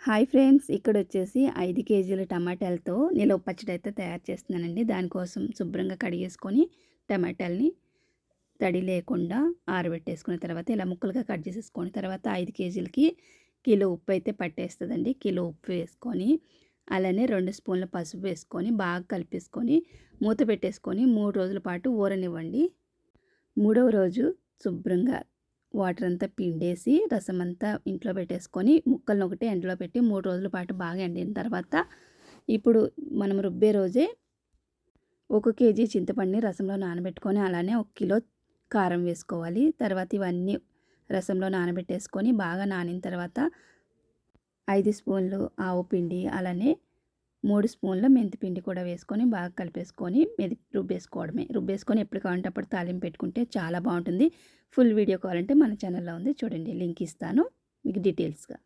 Hi friends, ఇక్కడొచ్చేసి 5 కేజీల టమాటాలతో నిలవ పచ్చడి అయితే తయారు చేస్తున్నానండి. దానికోసం శుభ్రంగా కడిగేసుకొని టమాటాలని తడి లేకుండా ఆరబెట్టేసుకున్న తర్వాత ఇలా ముక్కలుగా కట్ చేసేసుకొని తర్వాత 5 కేజీలకి కిలో ఉప్పు అయితే పట్టేస్తుందండి. కిలో ఉప్పు వేసుకొని అలానే 2 స్పూన్ల పసుపు వేసుకొని బాగా కలిపేసుకొని మూత పెట్టేసుకొని 3 రోజుల పాటు ఊరనివ్వండి. మూడవ రోజు శుభ్రంగా వాటర్ అంతా పిండేసి రసం అంతా ఇంట్లో పెట్టేసుకొని ముక్కలను ఒకటి ఎండలో పెట్టి 3 రోజుల పాటు బాగా ఎండిన తర్వాత ఇప్పుడు మనం రుబ్బే రోజే 1 కేజీ చింతపండుని రసంలో నానబెట్టుకొని అలానే 1 కిలో కారం వేసుకోవాలి. తర్వాత ఇవన్నీ రసంలో నానబెట్టేసుకొని బాగా నానిన తర్వాత 5 స్పూన్లు ఆవు పిండి అలానే 3 స్పూన్ల మెంతిపిండి కూడా వేసుకొని బాగా కలిపేసుకొని రుబ్బేసుకోవడమే. రుబ్బేసుకొని ఎప్పుడు కావాలంటే అప్పుడు తాలింపు పెట్టుకుంటే చాలా బాగుంటుంది. ఫుల్ వీడియో కావాలంటే మన ఛానల్లో ఉంది చూడండి, లింక్ ఇస్తాను మీకు డీటెయిల్స్గా.